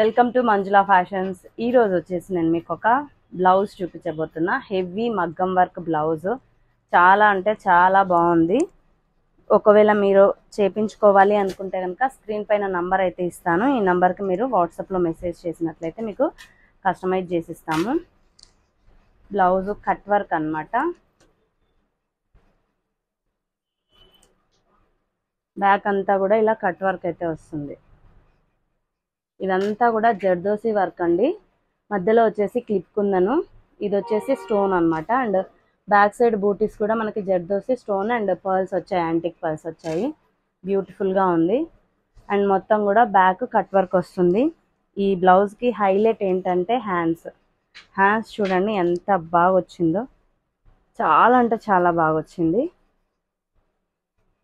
Welcome to Manjula fashions. ఈ రోజు వచ్చేసి నేను మీకు ఒక బ్లౌజ్ చూపించబోతున్నా. హెవీ మగ్గం వర్క్ బ్లౌజ్, చాలా అంటే చాలా బాగుంది. ఒకవేళ మీరు చేపించుకోవాలి అనుకుంటే కనుక స్క్రీన్ పైన నంబర్ అయితే ఇస్తాను. ఈ నంబర్కి మీరు వాట్సాప్లో మెసేజ్ చేసినట్లయితే మీకు కస్టమైజ్ చేసిస్తాము. బ్లౌజ్ కట్ వర్క్ అన్నమాట. బ్యాక్ అంతా కూడా ఇలా కట్ వర్క్ అయితే వస్తుంది. ఇదంతా కూడా జర్దోసి వర్క్ అండి. మధ్యలో వచ్చేసి క్లిప్ కుందను, ఇది వచ్చేసి స్టోన్ అన్నమాట. అండ్ బ్యాక్ సైడ్ బూటీస్ కూడా మనకి జర్దోసి స్టోన్ అండ్ పర్ల్స్ వచ్చాయి, యాంటిక్ పర్ల్స్ వచ్చాయి. బ్యూటిఫుల్గా ఉంది. అండ్ మొత్తం కూడా బ్యాక్ కట్ వర్క్ వస్తుంది. ఈ బ్లౌజ్కి హైలైట్ ఏంటంటే హ్యాండ్స్ చూడండి ఎంత బాగా వచ్చిందో, చాలా అంటే చాలా బాగా వచ్చింది.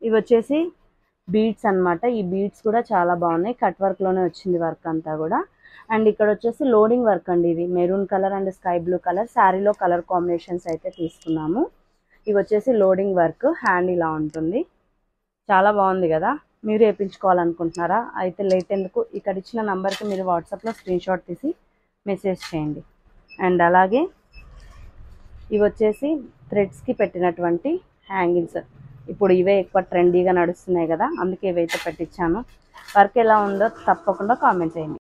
ఇవి వచ్చేసి బీడ్స్ అన్నమాట. ఈ బీడ్స్ కూడా చాలా బాగున్నాయి. కట్ వర్క్ లోనే వచ్చింది వర్క్ అంతా కూడా. అండ్ ఇక్కడ వచ్చేసి లోడింగ్ వర్క్ అండి. ఇది maroon colour and sky blue colour శారీలో కలర్ కాంబినేషన్స్ అయితే తీసుకున్నాము. ఇవి వచ్చేసి లోడింగ్ వర్క్. హ్యాండ్ ఇలా ఉంటుంది, చాలా బాగుంది కదా. మీరు వేయించుకోవాలనుకుంటున్నారా? అయితే లేట్ ఎందుకు, ఇక్కడ ఇచ్చిన నంబర్కి మీరు వాట్సాప్లో స్క్రీన్ షాట్ తీసి మెసేజ్ చేయండి. అండ్ అలాగే ఇవి వచ్చేసి థ్రెడ్స్కి పెట్టినటువంటి హ్యాంగింగ్స్. ఇప్పుడు ఇవే ఎక్కువ ట్రెండీగా నడుస్తున్నాయి కదా, అందుకే ఇవైతే పెట్టించాను. వర్క్ ఎలా ఉందో తప్పకుండా కామెంట్ చేయండి.